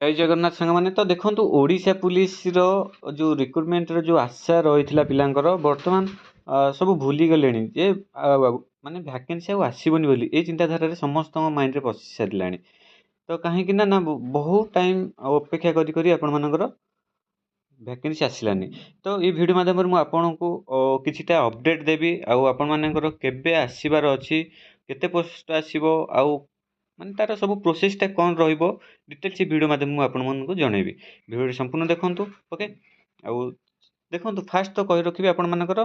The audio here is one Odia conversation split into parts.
ଜୟ ଜଗନ୍ନାଥ ସାଙ୍ଗମାନେ। ତ ଦେଖନ୍ତୁ, ଓଡ଼ିଶା ପୁଲିସର ଯେଉଁ ରିକ୍ରୁଟମେଣ୍ଟର ଯେଉଁ ଆଶା ରହିଥିଲା ପିଲାଙ୍କର, ବର୍ତ୍ତମାନ ସବୁ ଭୁଲିଗଲେଣି ଯେ ମାନେ ଭ୍ୟାକେନ୍ସି ଆଉ ଆସିବନି ବୋଲି। ଏଇ ଚିନ୍ତାଧାରାରେ ସମସ୍ତଙ୍କ ମାଇଣ୍ଡରେ ପଶି ସାରିଲାଣି। ତ କାହିଁକି ନା ବହୁତ ଟାଇମ୍ ଅପେକ୍ଷା କରି କରି ଆପଣମାନଙ୍କର ଭ୍ୟାକେନ୍ସି ଆସିଲାନି। ତ ଏଇ ଭିଡ଼ିଓ ମାଧ୍ୟମରେ ମୁଁ ଆପଣଙ୍କୁ କିଛିଟା ଅପଡ଼େଟ୍ ଦେବି, ଆଉ ଆପଣମାନଙ୍କର କେବେ ଆସିବାର ଅଛି, କେତେ ପୋଷ୍ଟ ଆସିବ, ଆଉ ମାନେ ତାର ସବୁ ପ୍ରୋସେସଟା କ'ଣ ରହିବ, ଡିଟେଲ୍ସ ଏ ଭିଡ଼ିଓ ମାଧ୍ୟମରେ ମୁଁ ଆପଣମାନଙ୍କୁ ଜଣେଇବି। ଭିଡ଼ିଓଟି ସମ୍ପୂର୍ଣ୍ଣ ଦେଖନ୍ତୁ। ଓକେ। ଆଉ ଦେଖନ୍ତୁ, ଫାଷ୍ଟ ତ କହି ରଖିବି ଆପଣମାନଙ୍କର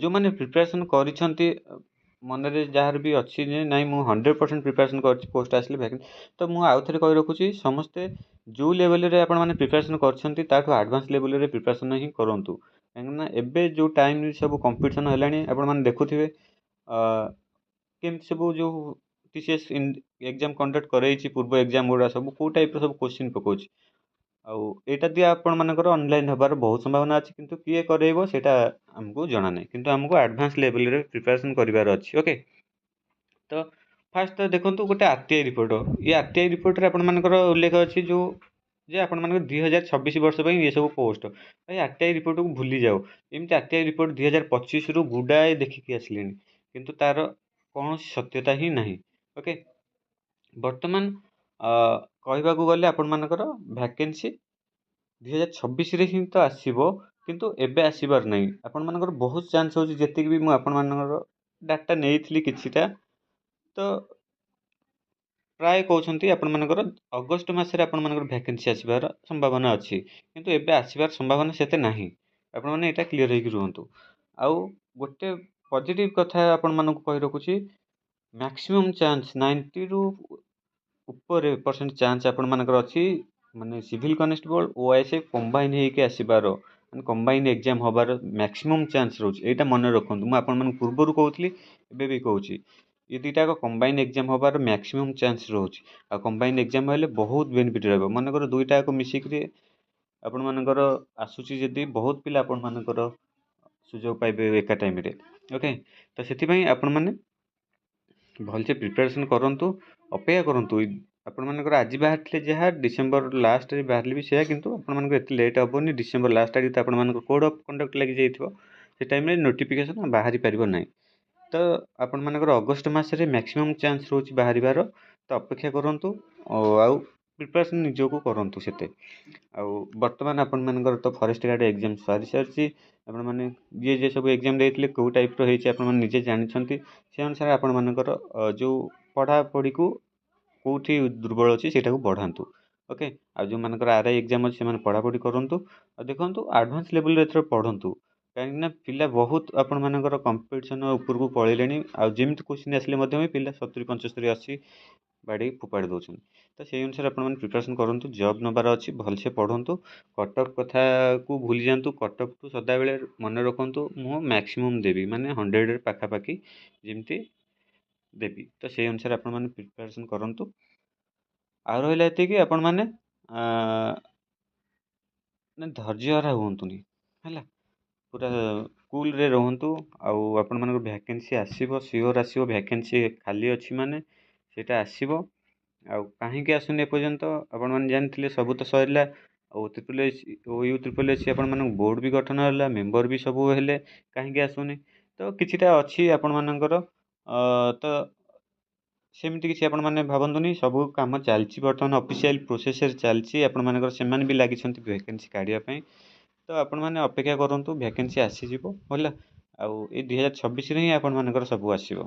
ଯେଉଁମାନେ ପ୍ରିପାରେସନ୍ କରିଛନ୍ତି, ମନରେ ଯାହାର ବି ଅଛି ଯେ ନାଇଁ ମୁଁ 100% ପ୍ରିପାରେସନ୍ କରିଛି ପୋଷ୍ଟ ଆସିଲେ ଭ୍ୟାକେନ୍ସି, ତ ମୁଁ ଆଉ ଥରେ କହି ରଖୁଛି, ସମସ୍ତେ ଯେଉଁ ଲେଭେଲରେ ଆପଣମାନେ ପ୍ରିପାରେସନ୍ କରିଛନ୍ତି ତାଠୁ ଆଡ଼ଭାନ୍ସ ଲେଭେଲରେ ପ୍ରିପାରେସନ୍ ହିଁ କରନ୍ତୁ। କାହିଁକିନା ଏବେ ଯେଉଁ ଟାଇମ୍ ସବୁ କମ୍ପିଟିସନ୍ ହେଲାଣି, ଆପଣମାନେ ଦେଖୁଥିବେ କେମିତି ସବୁ ଯେଉଁ TCS ଏକ୍ଜାମ୍ କଣ୍ଡକ୍ଟ କରାଇଛି, ପୂର୍ବ ଏକ୍ଜାମ୍ ଗୁଡ଼ା ସବୁ କେଉଁ ଟାଇପ୍ର ସବୁ କୋଶ୍ଚିନ୍ ପକାଉଛି। ଆଉ ଏଇଟା ଦିଆ ଆପଣମାନଙ୍କର ଅନଲାଇନ୍ ହେବାର ବହୁତ ସମ୍ଭାବନା ଅଛି, କିନ୍ତୁ କିଏ କରାଇବ ସେଇଟା ଆମକୁ ଜଣା ନାହିଁ, କିନ୍ତୁ ଆମକୁ ଆଡ଼ଭାନ୍ସ ଲେଭେଲରେ ପ୍ରିପାରେସନ୍ କରିବାର ଅଛି। ଓକେ। ତ ଫାଷ୍ଟ ତ ଦେଖନ୍ତୁ, ଗୋଟେ RTI ରିପୋର୍ଟ। ଏ RTI ରିପୋର୍ଟରେ ଆପଣମାନଙ୍କର ଉଲ୍ଲେଖ ଅଛି ଯେଉଁ ଯେ ଆପଣମାନଙ୍କର 2026 ବର୍ଷ ପାଇଁ ଏସବୁ ପୋଷ୍ଟ। ଭାଇ RTI ରିପୋର୍ଟକୁ ଭୁଲି ଯାଉ। ଏମିତି RTI ରିପୋର୍ଟ 2025ରୁ ଗୁଡ଼ାଏ ଦେଖିକି ଆସିଲେଣି, କିନ୍ତୁ ତାର କୌଣସି ସତ୍ୟତା ହିଁ ନାହିଁ। ଓକେ। ବର୍ତ୍ତମାନ କହିବାକୁ ଗଲେ ଆପଣମାନଙ୍କର ଭ୍ୟାକେନ୍ସି 2026ରେ ହିଁ ତ ଆସିବ, କିନ୍ତୁ ଏବେ ଆସିବାର ନାହିଁ। ଆପଣମାନଙ୍କର ବହୁତ ଚାନ୍ସ ହେଉଛି, ଯେତିକି ବି ମୁଁ ଆପଣମାନଙ୍କର ଡାଟା ନେଇଥିଲି କିଛିଟା, ତ ପ୍ରାୟ କହୁଛନ୍ତି ଆପଣମାନଙ୍କର ଅଗଷ୍ଟ ମାସରେ ଆପଣମାନଙ୍କର ଭ୍ୟାକେନ୍ସି ଆସିବାର ସମ୍ଭାବନା ଅଛି, କିନ୍ତୁ ଏବେ ଆସିବାର ସମ୍ଭାବନା ସେତେ ନାହିଁ। ଆପଣମାନେ ଏଇଟା କ୍ଲିଅର୍ ହେଇକି ରୁହନ୍ତୁ। ଆଉ ଗୋଟେ ପଜିଟିଭ୍ କଥା ଆପଣମାନଙ୍କୁ କହି ରଖୁଛି, ମ୍ୟାକ୍ସିମମ୍ ଚାନ୍ସ 90ରୁ ଉପରେ % ଚାନ୍ସ ଆପଣମାନଙ୍କର ଅଛି, ମାନେ ସିଭିଲ୍ କନେଷ୍ଟବଳ ଓ OISF କମ୍ବାଇନ୍ ହେଇକି ଆସିବାର, ମାନେ କମ୍ବାଇନ୍ ଏକ୍ଜାମ୍ ହେବାର ମ୍ୟାକ୍ସିମମ୍ ଚାନ୍ସ ରହୁଛି। ଏଇଟା ମନେ ରଖନ୍ତୁ। ମୁଁ ଆପଣମାନଙ୍କୁ ପୂର୍ବରୁ କହୁଥିଲି, ଏବେ ବି କହୁଛି, ଏ ଦୁଇଟାକ କମ୍ବାଇନ୍ ଏକ୍ଜାମ୍ ହେବାର ମ୍ୟାକ୍ସିମମ୍ ଚାନ୍ସ ରହୁଛି। ଆଉ କମ୍ବାଇନ୍ ଏକ୍ଜାମ୍ ହେଲେ ବହୁତ ବେନିଫିଟ୍ ରହିବ। ମନେକର ଦୁଇଟାକ ମିଶିକିରି ଆପଣମାନଙ୍କର ଆସୁଛି, ଯଦି ବହୁତ ପିଲା ଆପଣମାନଙ୍କର ସୁଯୋଗ ପାଇବେ ଏକା ଟାଇମ୍ରେ। ଓକେ। ତ ସେଥିପାଇଁ ଆପଣମାନେ ଭଲସେ ପ୍ରିପାରେସନ୍ କରନ୍ତୁ, ଅପେକ୍ଷା କରନ୍ତୁ। ଆପଣମାନଙ୍କର ଆଜି ବାହାରିଥିଲେ ଯାହା, ଡିସେମ୍ବର ଲାଷ୍ଟରେ ବାହାରିଲେ ବି ସେୟା, କିନ୍ତୁ ଆପଣମାନଙ୍କୁ ଏତେ ଲେଟ୍ ହେବନି। ଡିସେମ୍ବର ଲାଷ୍ଟ ଆଡ଼ିକି ତ ଆପଣମାନଙ୍କ କୋଡ଼୍ ଅଫ୍ କଣ୍ଡକ୍ଟ ଲାଗିଯାଇଥିବ, ସେ ଟାଇମ୍ରେ ନୋଟିଫିକେସନ୍ ବାହାରି ପାରିବ ନାହିଁ। ତ ଆପଣମାନଙ୍କର ଅଗଷ୍ଟ ମାସରେ ମ୍ୟାକ୍ସିମମ୍ ଚାନ୍ସ ରହୁଛି ବାହାରିବାର। ତ ଅପେକ୍ଷା କରନ୍ତୁ, ଆଉ ପ୍ରିପାରେସନ୍ ନିଜକୁ କରନ୍ତୁ ସେତେ। ଆଉ ବର୍ତ୍ତମାନ ଆପଣମାନଙ୍କର ତ ଫରେଷ୍ଟ ଗାର୍ଡ଼ ଏକ୍ଜାମ୍ ସରିସାରିଛି। ଆପଣମାନେ ଯିଏ ସବୁ ଏକ୍ଜାମ୍ ଦେଇଥିଲେ କେଉଁ ଟାଇପ୍ର ହେଇଛି ଆପଣମାନେ ନିଜେ ଜାଣିଛନ୍ତି। ସେ ଅନୁସାରେ ଆପଣମାନଙ୍କର ଯେଉଁ ପଢ଼ାପଢ଼ିକୁ କେଉଁଠି ଦୁର୍ବଳ ଅଛି ସେଇଟାକୁ ବଢ଼ାନ୍ତୁ। ଓକେ। ଆଉ ଯେଉଁମାନଙ୍କର RI ଏକ୍ଜାମ୍ ଅଛି ସେମାନେ ପଢ଼ାପଢ଼ି କରନ୍ତୁ। ଆଉ ଦେଖନ୍ତୁ, ଆଡ଼ଭାନ୍ସ ଲେଭେଲରେ ଏଥର ପଢ଼ନ୍ତୁ, କାହିଁକିନା ପିଲା ବହୁତ ଆପଣମାନଙ୍କର କମ୍ପିଟିସନ୍ ଉପରକୁ ପଳେଇଲେଣି। ଆଉ ଯେମିତି କୋଶ୍ଚିନ୍ ଆସିଲେ ମଧ୍ୟ ବି ପିଲା 70, 75, 80 ବାଡ଼େଇ ଫୋପାଡ଼ି ଦେଉଛନ୍ତି। ତ ସେଇ ଅନୁସାରେ ଆପଣମାନେ ପ୍ରିପାରେସନ୍ କରନ୍ତୁ। ଜବ୍ ନେବାର ଅଛି, ଭଲସେ ପଢ଼ନ୍ତୁ। କଟଅଫ୍ କଥାକୁ ଭୁଲି ଯାଆନ୍ତୁ। କଟଅଫ୍କୁ ସଦାବେଳେ ମନେ ରଖନ୍ତୁ, ମୁଁ ମ୍ୟାକ୍ସିମମ୍ ଦେବି, ମାନେ 100 ପାଖାପାଖି ଯେମିତି ଦେବି। ତ ସେଇ ଅନୁସାରେ ଆପଣମାନେ ପ୍ରିପାରେସନ୍ କରନ୍ତୁ। ଆଉ ରହିଲା ଏତିକି, ଆପଣମାନେ ଧୈର୍ଯ୍ୟହରା ହୁଅନ୍ତୁନି ହେଲା। ପୁରା କୁଲ୍ରେ ରୁହନ୍ତୁ। ଆଉ ଆପଣମାନଙ୍କର ଭ୍ୟାକେନ୍ସି ଆସିବ, ସିଓର୍ ଆସିବ। ଭ୍ୟାକେନ୍ସି ଖାଲି ଅଛି ମାନେ ସେଇଟା ଆସିବ। ଆଉ କାହିଁକି ଆସୁନି ଏପର୍ଯ୍ୟନ୍ତ, ଆପଣମାନେ ଜାଣିଥିଲେ ସବୁ ତ ସରିଲା। ଆଉ OU-SSC ଆପଣମାନଙ୍କ ବୋର୍ଡ଼ ବି ଗଠନ ହେଲା, ମେମ୍ବର ବି ସବୁ ହେଲେ, କାହିଁକି ଆସୁନି? ତ କିଛିଟା ଅଛି ଆପଣମାନଙ୍କର, ତ ସେମିତି କିଛି ଆପଣମାନେ ଭାବନ୍ତୁନି। ସବୁ କାମ ଚାଲିଛି, ବର୍ତ୍ତମାନ ଅଫିସିଆଲ୍ ପ୍ରୋସେସ୍ରେ ଚାଲିଛି। ଆପଣମାନଙ୍କର ସେମାନେ ବି ଲାଗିଛନ୍ତି ଭ୍ୟାକେନ୍ସି କାଢ଼ିବା ପାଇଁ। ତ ଆପଣମାନେ ଅପେକ୍ଷା କରନ୍ତୁ, ଭ୍ୟାକେନ୍ସି ଆସିଯିବ ହେଲା। ଆଉ ଏଇ 2026ରେ ହିଁ ଆପଣମାନଙ୍କର ସବୁ ଆସିବ।